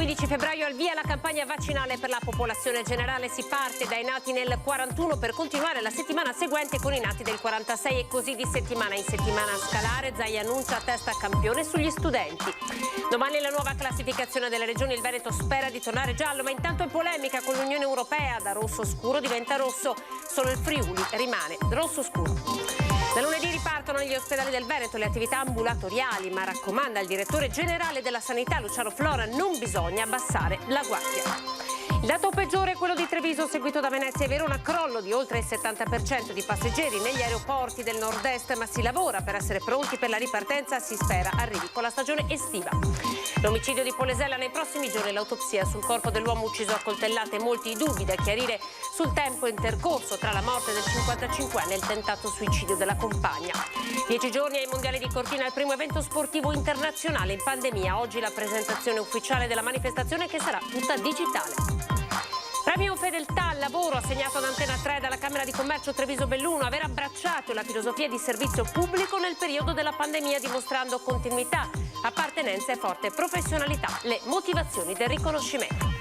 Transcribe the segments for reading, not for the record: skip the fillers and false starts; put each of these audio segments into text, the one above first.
15 febbraio al via la campagna vaccinale per la popolazione generale. Si parte dai nati nel 41 per continuare la settimana seguente con i nati del 46 e così di settimana in settimana a scalare. Zaia annuncia testa campione sugli studenti. Domani la nuova classificazione delle regioni. Il Veneto spera di tornare giallo, ma intanto è polemica con l'Unione Europea. Da rosso scuro diventa rosso, solo il Friuli rimane rosso scuro. Da lunedì ripartono negli ospedali del Veneto le attività ambulatoriali, ma raccomanda il direttore generale della Sanità, Luciano Flora, non bisogna abbassare la guardia. Il dato peggiore è quello di Treviso, seguito da Venezia e Verona, crollo di oltre il 70% di passeggeri negli aeroporti del nord-est, ma si lavora per essere pronti per la ripartenza, si spera arrivi con la stagione estiva. L'omicidio di Polesella nei prossimi giorni, l'autopsia sul corpo dell'uomo ucciso a coltellate, molti dubbi da chiarire sul tempo intercorso tra la morte del 55enne e il tentato suicidio della compagna. 10 giorni ai mondiali di Cortina, il primo evento sportivo internazionale in pandemia. Oggi la presentazione ufficiale della manifestazione che sarà tutta digitale. Premio Fedeltà al lavoro assegnato ad Antena 3 dalla Camera di Commercio Treviso-Belluno, aver abbracciato la filosofia di servizio pubblico nel periodo della pandemia, dimostrando continuità, appartenenza e forte professionalità, le motivazioni del riconoscimento.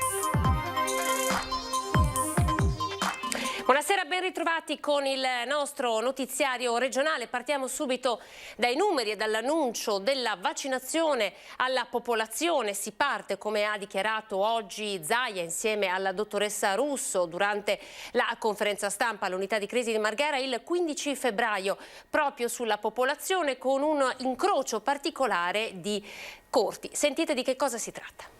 Buonasera, ben ritrovati con il nostro notiziario regionale. Partiamo subito dai numeri e dall'annuncio della vaccinazione alla popolazione. Si parte, come ha dichiarato oggi Zaia insieme alla dottoressa Russo durante la conferenza stampa all'unità di crisi di Marghera, il 15 febbraio proprio sulla popolazione, con un incrocio particolare di corti. Sentite di che cosa si tratta.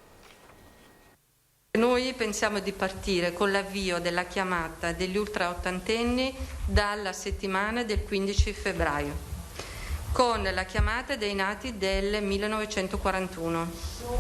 Noi pensiamo di partire con l'avvio della chiamata degli ultra ottantenni dalla settimana del 15 febbraio, con la chiamata dei nati del 1941.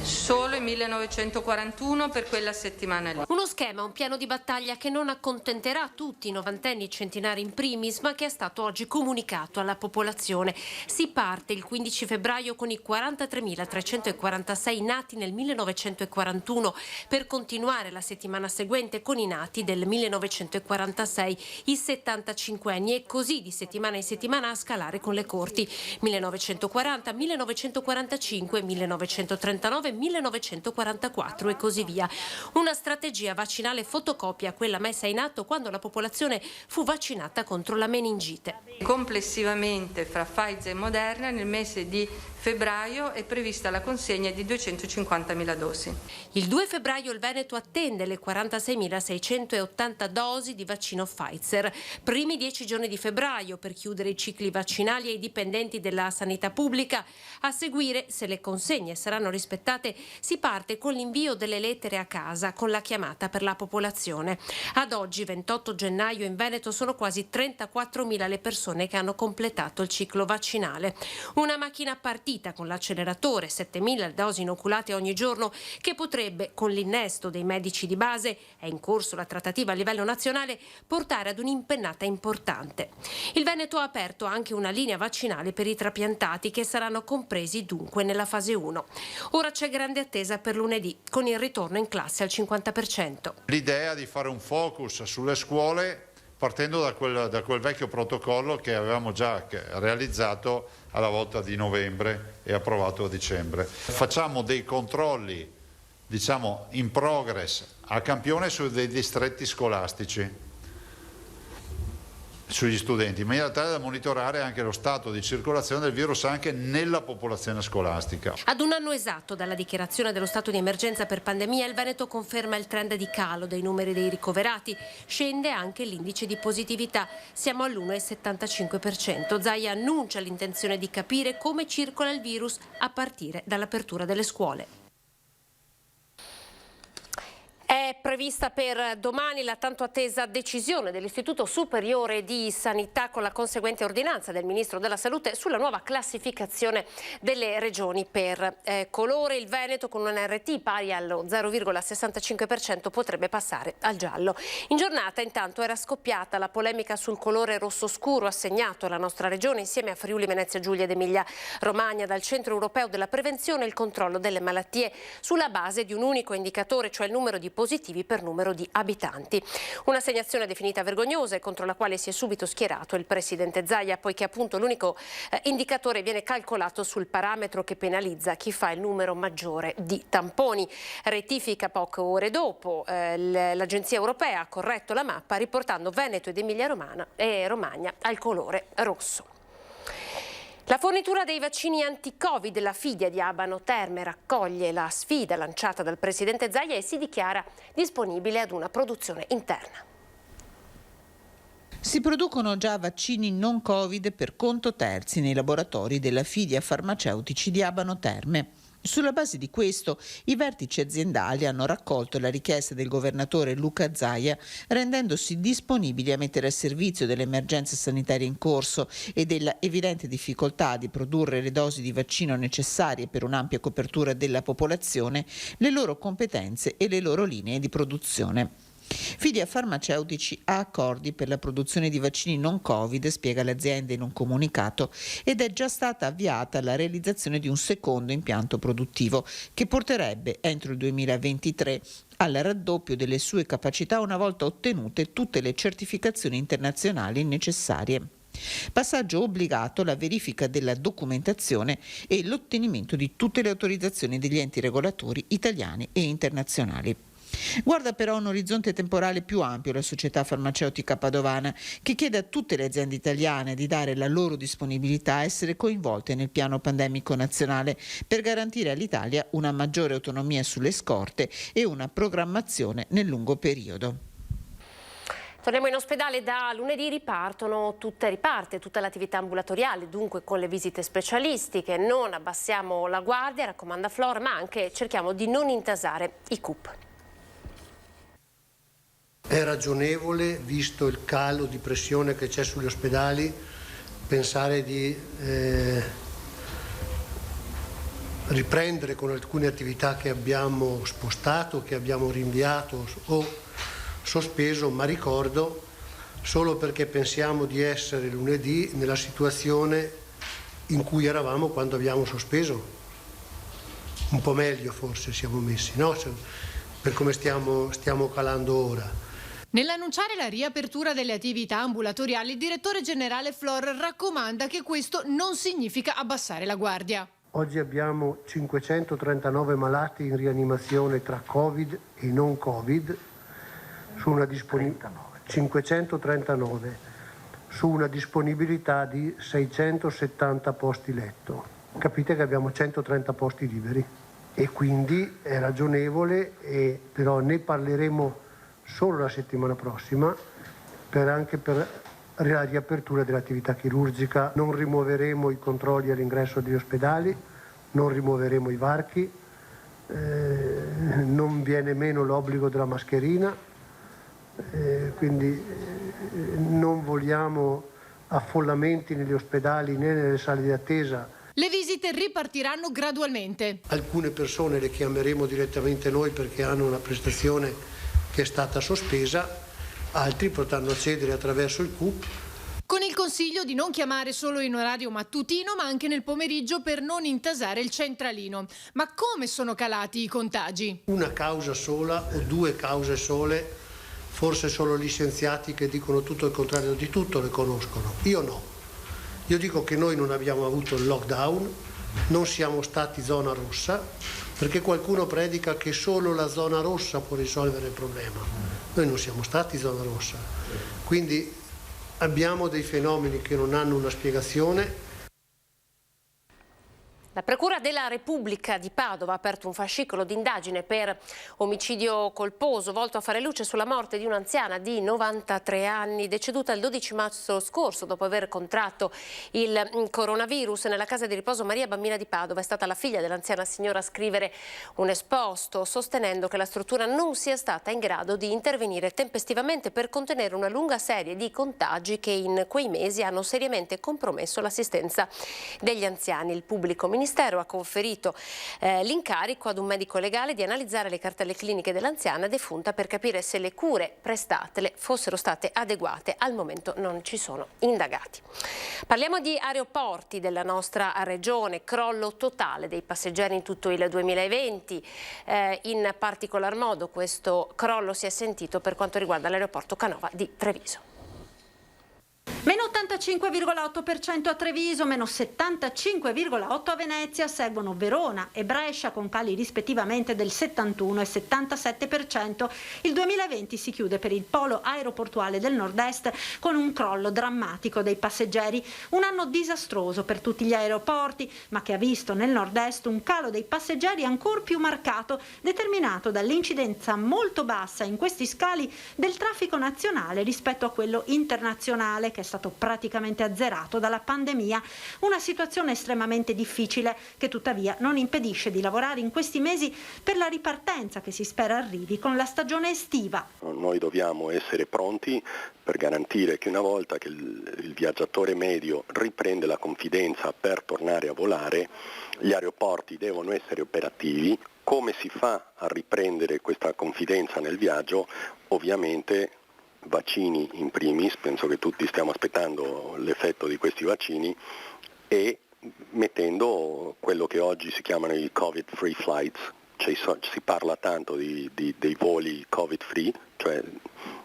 Solo il 1941 per quella settimana lì. Uno schema, un piano di battaglia che non accontenterà tutti i novantenni e centenari in primis, ma che è stato oggi comunicato alla popolazione. Si parte il 15 febbraio con i 43.346 nati nel 1941 per continuare la settimana seguente con i nati del 1946, i 75enni e così di settimana in settimana a scalare con le corti 1940, 1945, 1939, 1944 e così via. Una strategia vaccinale fotocopia quella messa in atto quando la popolazione fu vaccinata contro la meningite. Complessivamente fra Pfizer e Moderna nel mese di febbraio è prevista la consegna di 250.000 dosi. Il 2 febbraio il Veneto attende le 46.680 dosi di vaccino Pfizer. Primi 10 giorni di febbraio per chiudere i cicli vaccinali ai dipendenti della sanità pubblica. A seguire, se le consegne saranno rispettate, si parte con l'invio delle lettere a casa con la chiamata per la popolazione. Ad oggi, 28 gennaio, in Veneto sono quasi 34.000 le persone che hanno completato il ciclo vaccinale. Una macchina partita con l'acceleratore, 7.000 dosi inoculate ogni giorno, che potrebbe, con l'innesto dei medici di base, è in corso la trattativa a livello nazionale, portare ad un'impennata importante. Il Veneto ha aperto anche una linea vaccinale per i trapiantati che saranno compresi dunque nella fase 1. Ora c'è grande attesa per lunedì, con il ritorno in classe al 50%. L'idea di fare un focus sulle scuole partendo da quel vecchio protocollo che avevamo già realizzato alla volta di novembre e approvato a dicembre. Facciamo dei controlli, diciamo, in progress a campione su dei distretti scolastici, sugli studenti, in maniera tale da monitorare anche lo stato di circolazione del virus anche nella popolazione scolastica. Ad un anno esatto dalla dichiarazione dello stato di emergenza per pandemia, il Veneto conferma il trend di calo dei numeri dei ricoverati. Scende anche l'indice di positività, siamo all'1,75%. Zaia annuncia l'intenzione di capire come circola il virus a partire dall'apertura delle scuole. È prevista per domani la tanto attesa decisione dell'Istituto Superiore di Sanità con la conseguente ordinanza del Ministro della Salute sulla nuova classificazione delle regioni per colore. Il Veneto con un RT pari allo 0,65% potrebbe passare al giallo. In giornata intanto era scoppiata la polemica sul colore rosso scuro assegnato alla nostra regione insieme a Friuli, Venezia Giulia ed Emilia Romagna dal Centro Europeo della Prevenzione e il Controllo delle Malattie sulla base di un unico indicatore, cioè il numero di positivi positivi per numero di abitanti. Un'assegnazione definita vergognosa e contro la quale si è subito schierato il presidente Zaia, poiché appunto l'unico indicatore viene calcolato sul parametro che penalizza chi fa il numero maggiore di tamponi. Rettifica poche ore dopo, l'Agenzia Europea ha corretto la mappa riportando Veneto ed Emilia-Romagna al colore rosso. La fornitura dei vaccini anti-Covid, la Fidia di Abano Terme raccoglie la sfida lanciata dal presidente Zaia e si dichiara disponibile ad una produzione interna. Si producono già vaccini non Covid per conto terzi nei laboratori della Fidia Farmaceutici di Abano Terme. Sulla base di questo, i vertici aziendali hanno raccolto la richiesta del governatore Luca Zaia, rendendosi disponibili a mettere a servizio delle emergenze sanitarie in corso e della evidente difficoltà di produrre le dosi di vaccino necessarie per un'ampia copertura della popolazione, le loro competenze e le loro linee di produzione. Fidia Farmaceutici ha accordi per la produzione di vaccini non Covid, spiega l'azienda in un comunicato, ed è già stata avviata la realizzazione di un secondo impianto produttivo che porterebbe entro il 2023 al raddoppio delle sue capacità una volta ottenute tutte le certificazioni internazionali necessarie. Passaggio obbligato la verifica della documentazione e l'ottenimento di tutte le autorizzazioni degli enti regolatori italiani e internazionali. Guarda però un orizzonte temporale più ampio la società farmaceutica padovana, che chiede a tutte le aziende italiane di dare la loro disponibilità a essere coinvolte nel piano pandemico nazionale per garantire all'Italia una maggiore autonomia sulle scorte e una programmazione nel lungo periodo. Torniamo in ospedale. Da lunedì riparte tutta l'attività ambulatoriale, dunque con le visite specialistiche. Non abbassiamo la guardia, raccomanda Flora, ma anche cerchiamo di non intasare i CUP. È ragionevole, visto il calo di pressione che c'è sugli ospedali, pensare di riprendere con alcune attività che abbiamo spostato, che abbiamo rinviato o sospeso, ma ricordo, solo perché pensiamo di essere lunedì nella situazione in cui eravamo quando abbiamo sospeso. Un po' meglio forse siamo messi, no? Per come stiamo calando ora. Nell'annunciare la riapertura delle attività ambulatoriali, il direttore generale Flor raccomanda che questo non significa abbassare la guardia. Oggi abbiamo 539 malati in rianimazione tra Covid e non Covid, su una 539 su una disponibilità di 670 posti letto. Capite che abbiamo 130 posti liberi e quindi è ragionevole, però ne parleremo solo la settimana prossima, anche per la riapertura dell'attività chirurgica. Non rimuoveremo i controlli all'ingresso degli ospedali, non rimuoveremo i varchi, non viene meno l'obbligo della mascherina, quindi non vogliamo affollamenti negli ospedali né nelle sale di attesa. Le visite ripartiranno gradualmente. Alcune persone le chiameremo direttamente noi perché hanno una prestazione che è stata sospesa, altri potranno accedere attraverso il CUP. Con il consiglio di non chiamare solo in orario mattutino, ma anche nel pomeriggio per non intasare il centralino. Ma come sono calati i contagi? Una causa sola o due cause sole, forse solo gli scienziati che dicono tutto il contrario di tutto le conoscono. Io no. Io dico che noi non abbiamo avuto il lockdown, non siamo stati zona rossa, perché qualcuno predica che solo la zona rossa può risolvere il problema. Noi non siamo stati zona rossa, quindi abbiamo dei fenomeni che non hanno una spiegazione. La Procura della Repubblica di Padova ha aperto un fascicolo d'indagine per omicidio colposo volto a fare luce sulla morte di un'anziana di 93 anni deceduta il 12 marzo scorso dopo aver contratto il coronavirus. Nella casa di riposo Maria Bambina di Padova è stata la figlia dell'anziana signora a scrivere un esposto sostenendo che la struttura non sia stata in grado di intervenire tempestivamente per contenere una lunga serie di contagi che in quei mesi hanno seriamente compromesso l'assistenza degli anziani. Il pubblico ministero Ministero ha conferito l'incarico ad un medico legale di analizzare le cartelle cliniche dell'anziana defunta per capire se le cure prestatele fossero state adeguate. Al momento non ci sono indagati. Parliamo di aeroporti della nostra regione, crollo totale dei passeggeri in tutto il 2020. In particolar modo questo crollo si è sentito per quanto riguarda l'aeroporto Canova di Treviso. Meno 85,8% a Treviso, meno 75,8% a Venezia, seguono Verona e Brescia con cali rispettivamente del 71 e 77%. Il 2020 si chiude per il polo aeroportuale del nord-est con un crollo drammatico dei passeggeri. Un anno disastroso per tutti gli aeroporti, ma che ha visto nel nord-est un calo dei passeggeri ancor più marcato, determinato dall'incidenza molto bassa in questi scali del traffico nazionale rispetto a quello internazionale, che è stato praticamente azzerato dalla pandemia. Una situazione estremamente difficile che tuttavia non impedisce di lavorare in questi mesi per la ripartenza che si spera arrivi con la stagione estiva. Noi dobbiamo essere pronti per garantire che una volta che il viaggiatore medio riprende la confidenza per tornare a volare, gli aeroporti devono essere operativi. Come si fa a riprendere questa confidenza nel viaggio? Ovviamente vaccini in primis, penso che tutti stiamo aspettando l'effetto di questi vaccini, e mettendo quello che oggi si chiamano i COVID-free flights, cioè si parla tanto dei voli COVID-free, cioè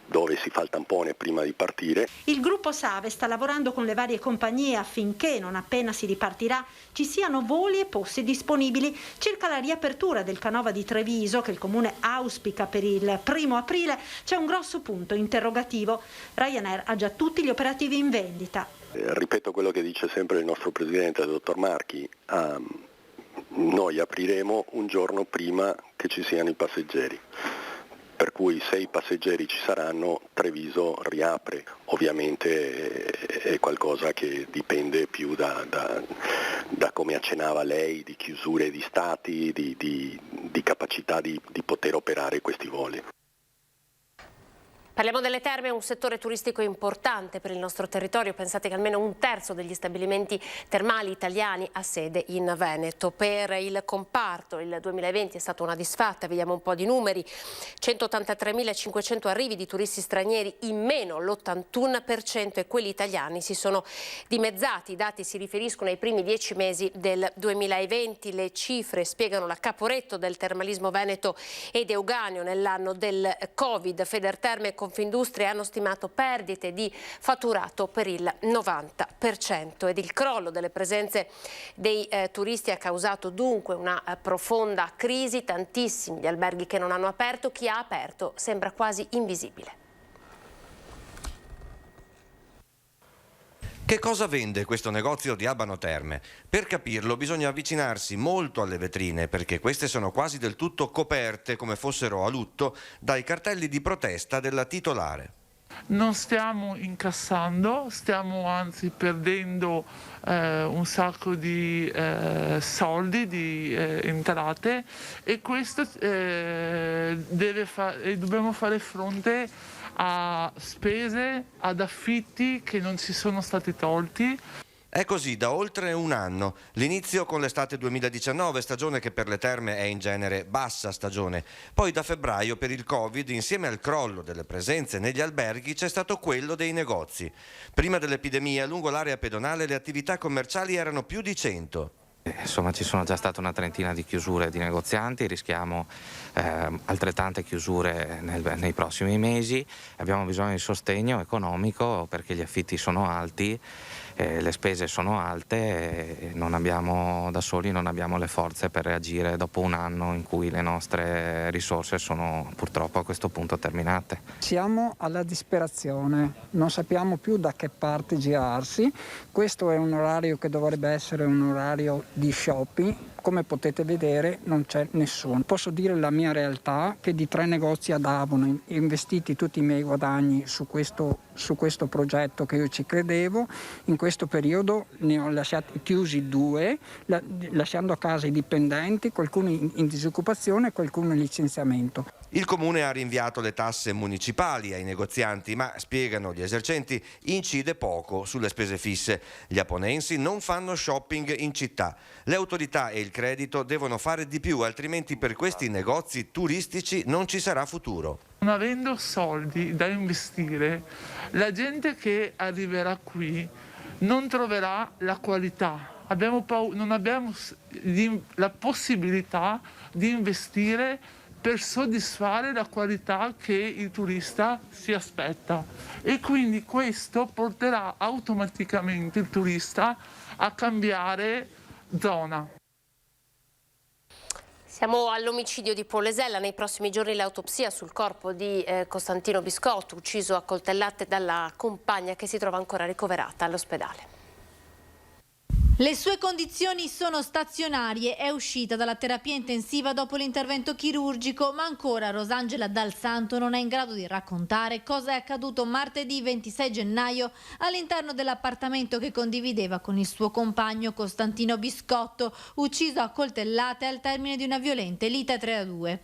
dove si fa il tampone prima di partire. Il gruppo Save sta lavorando con le varie compagnie affinché, non appena si ripartirà, ci siano voli e posti disponibili. Circa la riapertura del Canova di Treviso, che il comune auspica per il 1° aprile, c'è un grosso punto interrogativo. Ryanair ha già tutti gli operativi in vendita. Ripeto quello che dice sempre il nostro presidente, il dottor Marchi, noi apriremo un giorno prima che ci siano i passeggeri. Per cui se i passeggeri ci saranno, Treviso riapre. Ovviamente è qualcosa che dipende più da come accennava lei, di chiusure di stati, di capacità di poter operare questi voli. Parliamo delle terme, un settore turistico importante per il nostro territorio. Pensate che almeno un terzo degli stabilimenti termali italiani ha sede in Veneto. Per il comparto il 2020 è stata una disfatta, vediamo un po' di numeri. 183.500 arrivi di turisti stranieri in meno, l'81%, e quelli italiani si sono dimezzati. I dati si riferiscono ai primi 10 mesi del 2020. Le cifre spiegano la Caporetto del termalismo veneto ed Euganeo nell'anno del Covid. Federterme e Confindustria hanno stimato perdite di fatturato per il 90%, ed il crollo delle presenze dei turisti ha causato dunque una profonda crisi. Tantissimi gli alberghi che non hanno aperto, chi ha aperto sembra quasi invisibile. Che cosa vende questo negozio di Abano Terme? Per capirlo bisogna avvicinarsi molto alle vetrine, perché queste sono quasi del tutto coperte, come fossero a lutto, dai cartelli di protesta della titolare. Non stiamo incassando, stiamo anzi perdendo un sacco di soldi, di entrate, e questo dobbiamo fare fronte a spese, ad affitti che non ci sono stati tolti. È così da oltre un anno, l'inizio con l'estate 2019, stagione che per le terme è in genere bassa stagione. Poi da febbraio per il Covid, insieme al crollo delle presenze negli alberghi, c'è stato quello dei negozi. Prima dell'epidemia, lungo l'area pedonale le attività commerciali erano più di 100. Insomma, ci sono già state una trentina di chiusure di negozianti, rischiamo altrettante chiusure nei prossimi mesi. Abbiamo bisogno di sostegno economico perché gli affitti sono alti, le spese sono alte e da soli non abbiamo le forze per reagire dopo un anno in cui le nostre risorse sono purtroppo a questo punto terminate. Siamo alla disperazione, non sappiamo più da che parte girarsi. Questo è un orario che dovrebbe essere un orario di shopping, come potete vedere non c'è nessuno. Posso dire la mia realtà, che di 3 negozi ad Avon, investiti tutti i miei guadagni su questo progetto che io ci credevo, in questo periodo ne ho lasciati chiusi 2, lasciando a casa i dipendenti, qualcuno in disoccupazione e qualcuno in licenziamento. Il comune ha rinviato le tasse municipali ai negozianti, ma, spiegano gli esercenti, incide poco sulle spese fisse. Gli aponensi non fanno shopping in città. Le autorità e il credito devono fare di più, altrimenti per questi negozi turistici non ci sarà futuro. Non avendo soldi da investire, la gente che arriverà qui non troverà la qualità. Non abbiamo la possibilità di investire per soddisfare la qualità che il turista si aspetta, e quindi questo porterà automaticamente il turista a cambiare zona. Siamo all'omicidio di Pollesella. Nei prossimi giorni l'autopsia sul corpo di Costantino Biscotto, ucciso a coltellate dalla compagna che si trova ancora ricoverata all'ospedale. Le sue condizioni sono stazionarie, è uscita dalla terapia intensiva dopo l'intervento chirurgico, ma ancora Rosangela Dal Santo non è in grado di raccontare cosa è accaduto martedì 26 gennaio all'interno dell'appartamento che condivideva con il suo compagno Costantino Biscotto, ucciso a coltellate al termine di una violenta lite 3-2.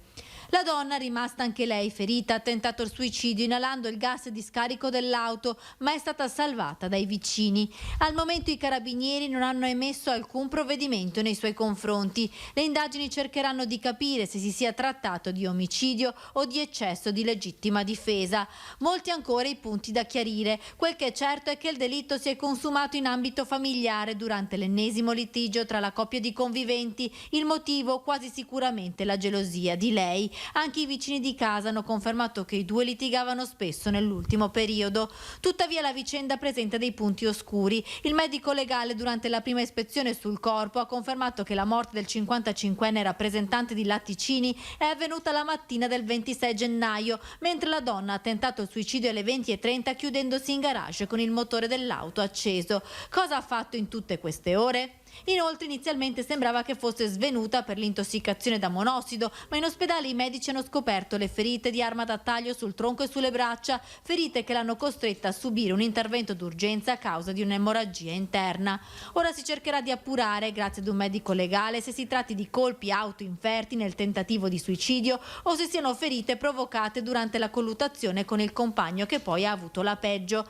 La donna, rimasta anche lei ferita, ha tentato il suicidio inalando il gas di scarico dell'auto, ma è stata salvata dai vicini. Al momento i carabinieri non hanno emesso alcun provvedimento nei suoi confronti. Le indagini cercheranno di capire se si sia trattato di omicidio o di eccesso di legittima difesa. Molti ancora i punti da chiarire. Quel che è certo è che il delitto si è consumato in ambito familiare durante l'ennesimo litigio tra la coppia di conviventi. Il motivo quasi sicuramente la gelosia di lei. Anche i vicini di casa hanno confermato che i due litigavano spesso nell'ultimo periodo. Tuttavia la vicenda presenta dei punti oscuri. Il medico legale durante la prima ispezione sul corpo ha confermato che la morte del 55enne rappresentante di latticini è avvenuta la mattina del 26 gennaio, mentre la donna ha tentato il suicidio alle 20:30 chiudendosi in garage con il motore dell'auto acceso. Cosa ha fatto in tutte queste ore? Inoltre inizialmente sembrava che fosse svenuta per l'intossicazione da monossido, ma in ospedale i medici hanno scoperto le ferite di arma da taglio sul tronco e sulle braccia, ferite che l'hanno costretta a subire un intervento d'urgenza a causa di un'emorragia interna. Ora si cercherà di appurare, grazie ad un medico legale, se si tratti di colpi autoinferti nel tentativo di suicidio o se siano ferite provocate durante la colluttazione con il compagno che poi ha avuto la peggio.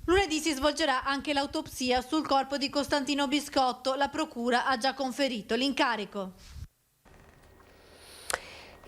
Lunedì si svolgerà anche l'autopsia sul corpo di Costantino Biscotto. La procura ha già conferito l'incarico.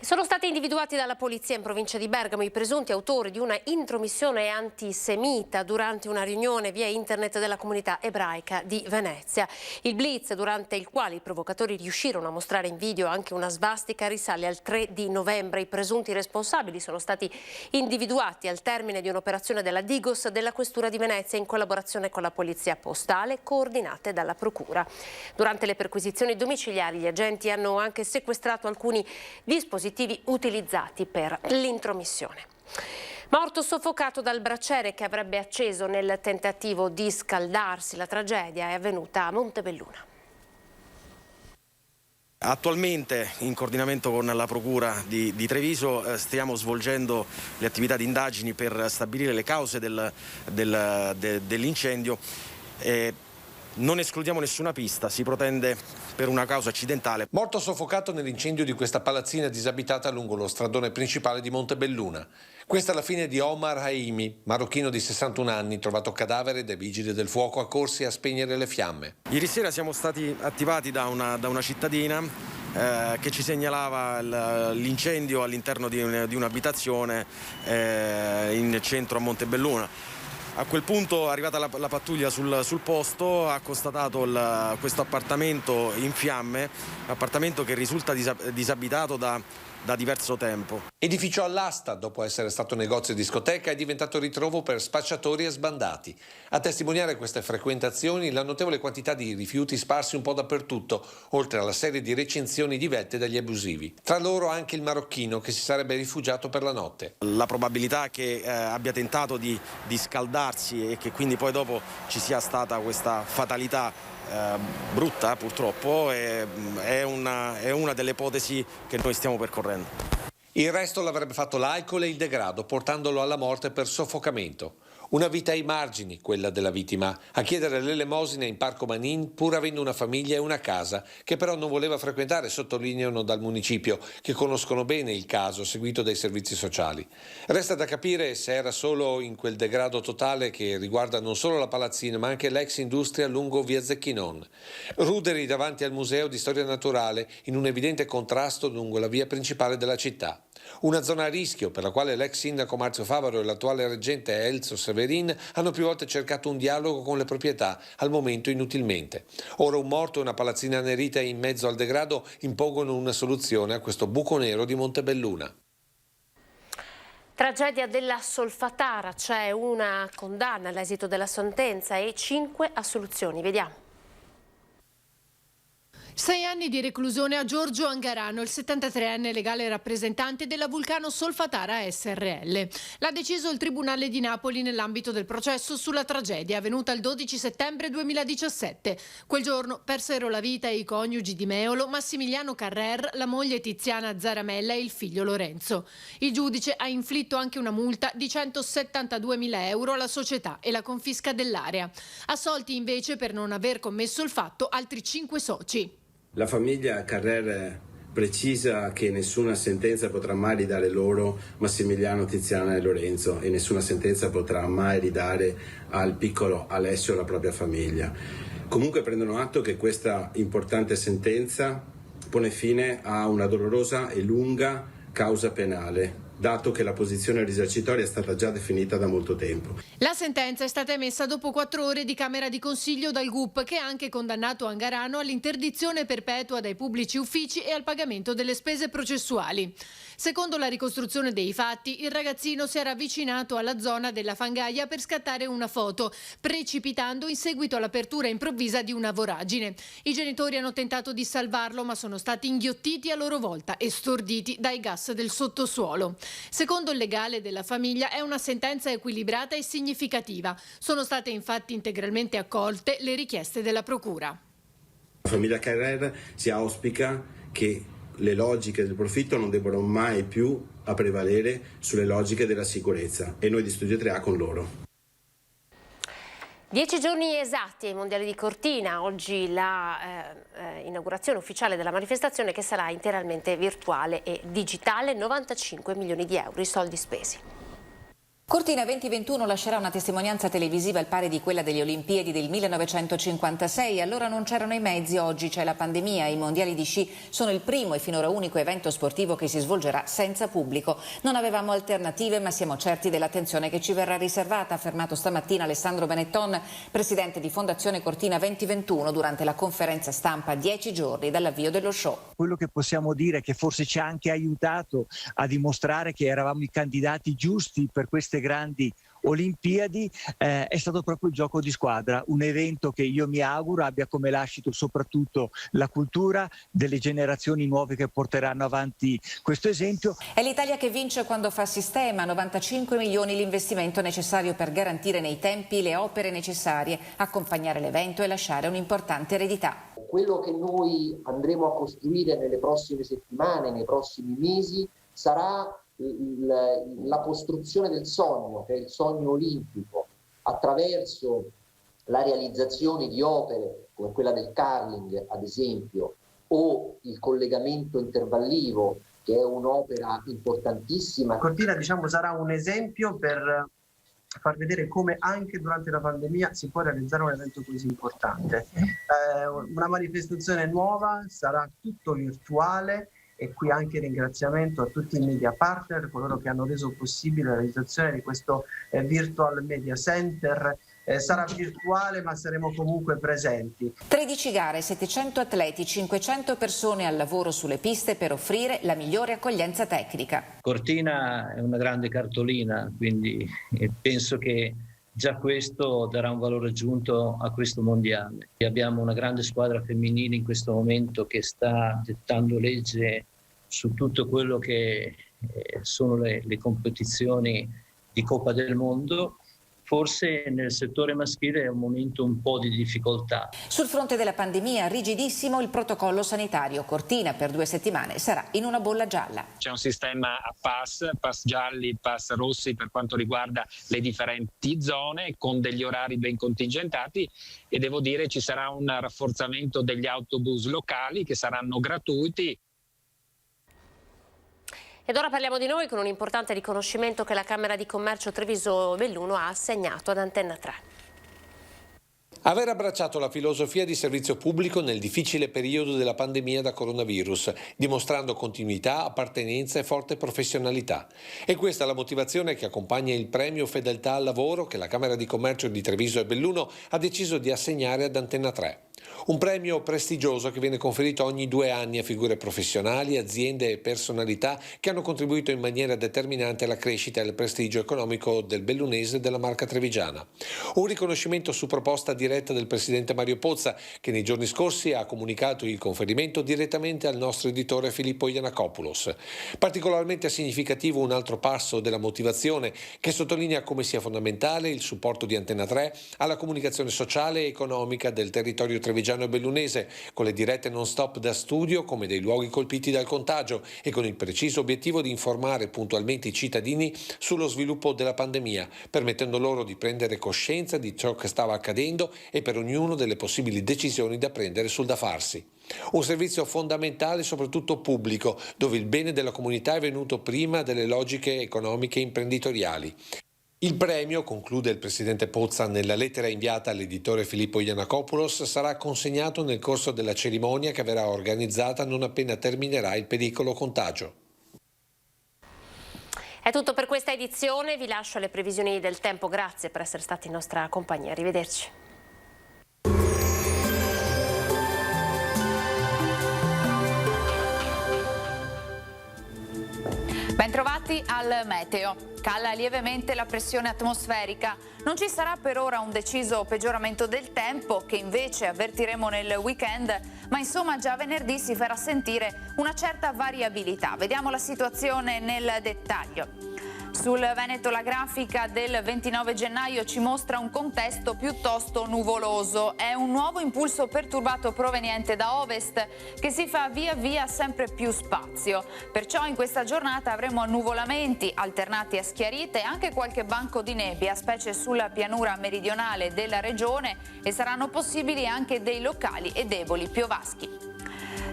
Sono stati individuati dalla polizia in provincia di Bergamo i presunti autori di una intromissione antisemita durante una riunione via internet della comunità ebraica di Venezia. Il blitz, durante il quale i provocatori riuscirono a mostrare in video anche una svastica, risale al 3 di novembre. I presunti responsabili sono stati individuati al termine di un'operazione della Digos della Questura di Venezia in collaborazione con la Polizia Postale, coordinate dalla Procura. Durante le perquisizioni domiciliari gli agenti hanno anche sequestrato alcuni dispositivi utilizzati per l'intromissione. Morto soffocato dal braciere che avrebbe acceso nel tentativo di scaldarsi. La tragedia è avvenuta a Montebelluna. Attualmente, in coordinamento con la Procura di Treviso, stiamo svolgendo le attività di indagini per stabilire le cause dell'incendio. Non escludiamo nessuna pista, si protende per una causa accidentale. Morto soffocato nell'incendio di questa palazzina disabitata lungo lo stradone principale di Montebelluna. Questa è la fine di Omar Haimi, marocchino di 61 anni, trovato cadavere dai vigili del fuoco accorsi a spegnere le fiamme. Ieri sera siamo stati attivati da una cittadina che ci segnalava l'incendio all'interno di un'abitazione in centro a Montebelluna. A quel punto, arrivata la pattuglia sul posto, ha constatato questo appartamento in fiamme, appartamento che risulta disabitato da diverso tempo. Edificio all'asta, dopo essere stato negozio e discoteca, è diventato ritrovo per spacciatori e sbandati. A testimoniare queste frequentazioni la notevole quantità di rifiuti sparsi un po' dappertutto, oltre alla serie di recinzioni di vette dagli abusivi. Tra loro anche il marocchino che si sarebbe rifugiato per la notte. La probabilità che abbia tentato di scaldarsi e che quindi poi dopo ci sia stata questa fatalità brutta purtroppo, è una delle ipotesi che noi stiamo percorrendo. Il resto l'avrebbe fatto l'alcol e il degrado, portandolo alla morte per soffocamento. Una vita ai margini, quella della vittima, a chiedere l'elemosina in Parco Manin pur avendo una famiglia e una casa, che però non voleva frequentare, sottolineano dal municipio, che conoscono bene il caso, seguito dai servizi sociali. Resta da capire se era solo in quel degrado totale che riguarda non solo la palazzina, ma anche l'ex industria lungo via Zecchinon. Ruderi davanti al Museo di Storia Naturale, in un evidente contrasto lungo la via principale della città. Una zona a rischio per la quale l'ex sindaco Marzio Favaro e l'attuale reggente Elzo Severin hanno più volte cercato un dialogo con le proprietà, al momento inutilmente. Ora un morto e una palazzina annerita in mezzo al degrado impongono una soluzione a questo buco nero di Montebelluna. Tragedia della Solfatara, c'è una condanna all'esito della sentenza e 5 assoluzioni. Vediamo. 6 anni di reclusione a Giorgio Angarano, il 73enne legale rappresentante della Vulcano Solfatara SRL. L'ha deciso il Tribunale di Napoli nell'ambito del processo sulla tragedia avvenuta il 12 settembre 2017. Quel giorno persero la vita i coniugi di Meolo, Massimiliano Carrer, la moglie Tiziana Zaramella e il figlio Lorenzo. Il giudice ha inflitto anche una multa di 172.000 euro alla società e la confisca dell'area. Assolti invece per non aver commesso il fatto altri 5 soci. La famiglia Carrer precisa che nessuna sentenza potrà mai ridare loro Massimiliano, Tiziana e Lorenzo, e nessuna sentenza potrà mai ridare al piccolo Alessio la propria famiglia. Comunque prendono atto che questa importante sentenza pone fine a una dolorosa e lunga causa penale, dato che la posizione risarcitoria è stata già definita da molto tempo. La sentenza è stata emessa dopo 4 ore di Camera di Consiglio dal GUP, che ha anche condannato Angarano all'interdizione perpetua dai pubblici uffici e al pagamento delle spese processuali. Secondo la ricostruzione dei fatti, il ragazzino si era avvicinato alla zona della fangaia per scattare una foto, precipitando in seguito all'apertura improvvisa di una voragine. I genitori hanno tentato di salvarlo, ma sono stati inghiottiti a loro volta e storditi dai gas del sottosuolo. Secondo il legale della famiglia è una sentenza equilibrata e significativa. Sono state infatti integralmente accolte le richieste della procura. La famiglia Carrer si auspica che le logiche del profitto non debbano mai più a prevalere sulle logiche della sicurezza, e noi di Studio 3A con loro. 10 giorni esatti ai Mondiali di Cortina, oggi la inaugurazione ufficiale della manifestazione, che sarà interamente virtuale e digitale, 95 milioni di euro i soldi spesi. Cortina 2021 lascerà una testimonianza televisiva al pari di quella delle Olimpiadi del 1956. Allora non c'erano i mezzi, oggi c'è la pandemia. I mondiali di sci sono il primo e finora unico evento sportivo che si svolgerà senza pubblico. Non avevamo alternative, ma siamo certi dell'attenzione che ci verrà riservata, ha affermato stamattina Alessandro Benetton, presidente di Fondazione Cortina 2021, durante la conferenza stampa a 10 giorni dall'avvio dello show. Quello che possiamo dire è che forse ci ha anche aiutato a dimostrare che eravamo i candidati giusti per queste grandi Olimpiadi, è stato proprio il gioco di squadra, un evento che io mi auguro abbia come lascito soprattutto la cultura delle generazioni nuove che porteranno avanti questo esempio. È l'Italia che vince quando fa sistema, 95 milioni l'investimento necessario per garantire nei tempi le opere necessarie, accompagnare l'evento e lasciare un'importante eredità. Quello che noi andremo a costruire nelle prossime settimane, nei prossimi mesi, sarà la costruzione del sogno, che è il sogno olimpico, attraverso la realizzazione di opere come quella del curling, ad esempio, o il collegamento intervallivo, che è un'opera importantissima. Cortina, sarà un esempio per far vedere come anche durante la pandemia si può realizzare un evento così importante. Una manifestazione nuova, sarà tutto virtuale. E qui anche ringraziamento a tutti i media partner, coloro che hanno reso possibile la realizzazione di questo Virtual Media Center. Sarà virtuale, ma saremo comunque presenti. 13 gare, 700 atleti, 500 persone al lavoro sulle piste per offrire la migliore accoglienza tecnica. Cortina è una grande cartolina, quindi penso che già questo darà un valore aggiunto a questo mondiale. E abbiamo una grande squadra femminile in questo momento che sta dettando legge su tutto quello che sono le competizioni di Coppa del Mondo. forse nel settore maschile è un momento un po' di difficoltà. Sul fronte della pandemia, rigidissimo il protocollo sanitario. Cortina per 2 settimane sarà in una bolla gialla. C'è un sistema a pass gialli, pass rossi per quanto riguarda le differenti zone, con degli orari ben contingentati, e devo dire ci sarà un rafforzamento degli autobus locali che saranno gratuiti. Ed ora parliamo di noi con un importante riconoscimento che la Camera di Commercio Treviso-Belluno ha assegnato ad Antenna 3. Aver abbracciato la filosofia di servizio pubblico nel difficile periodo della pandemia da coronavirus, dimostrando continuità, appartenenza e forte professionalità. E questa è la motivazione che accompagna il premio Fedeltà al Lavoro che la Camera di Commercio di Treviso e Belluno ha deciso di assegnare ad Antenna 3. Un premio prestigioso che viene conferito ogni 2 anni a figure professionali, aziende e personalità che hanno contribuito in maniera determinante alla crescita e al prestigio economico del bellunese e della marca trevigiana. Un riconoscimento su proposta diretta del presidente Mario Pozza, che nei giorni scorsi ha comunicato il conferimento direttamente al nostro editore Filippo Yiannakopoulos. Particolarmente significativo un altro passo della motivazione che sottolinea come sia fondamentale il supporto di Antenna 3 alla comunicazione sociale e economica del territorio trevigiano e bellunese, con le dirette non stop da studio come dei luoghi colpiti dal contagio e con il preciso obiettivo di informare puntualmente i cittadini sullo sviluppo della pandemia, permettendo loro di prendere coscienza di ciò che stava accadendo e per ognuno delle possibili decisioni da prendere sul da farsi. Un servizio fondamentale e soprattutto pubblico, dove il bene della comunità è venuto prima delle logiche economiche e imprenditoriali. Il premio, conclude il presidente Pozza nella lettera inviata all'editore Filippo Yiannakopoulos, sarà consegnato nel corso della cerimonia che verrà organizzata non appena terminerà il pericolo contagio. È tutto per questa edizione, vi lascio alle previsioni del tempo, grazie per essere stati in nostra compagnia, arrivederci. Bentrovati al meteo. Cala lievemente la pressione atmosferica. Non ci sarà per ora un deciso peggioramento del tempo, che invece avvertiremo nel weekend, ma insomma già venerdì si farà sentire una certa variabilità. Vediamo la situazione nel dettaglio. Sul Veneto la grafica del 29 gennaio ci mostra un contesto piuttosto nuvoloso. È un nuovo impulso perturbato proveniente da ovest che si fa via via sempre più spazio. Perciò in questa giornata avremo annuvolamenti alternati a schiarite e anche qualche banco di nebbia, specie sulla pianura meridionale della regione, e saranno possibili anche dei locali e deboli piovaschi.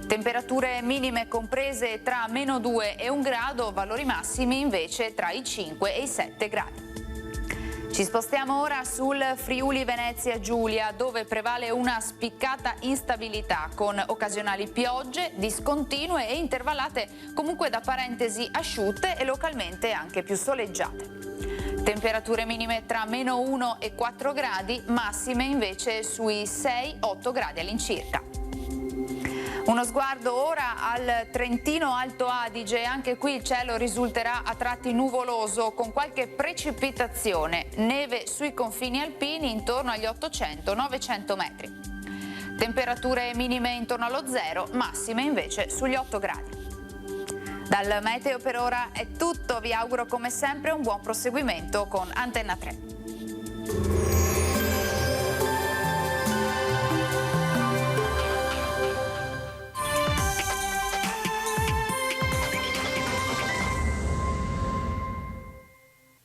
Temperature minime comprese tra -2 e 1 grado, valori massimi invece tra i 5 e i 7 gradi. Ci spostiamo ora sul Friuli Venezia Giulia, dove prevale una spiccata instabilità con occasionali piogge discontinue e intervallate comunque da parentesi asciutte e localmente anche più soleggiate. Temperature minime tra -1 e 4 gradi, massime invece sui 6-8 gradi all'incirca. Uno sguardo ora al Trentino Alto Adige, anche qui il cielo risulterà a tratti nuvoloso con qualche precipitazione, neve sui confini alpini intorno agli 800-900 metri. Temperature minime intorno allo 0, massime invece sugli 8 gradi. Dal meteo per ora è tutto, vi auguro come sempre un buon proseguimento con Antenna 3.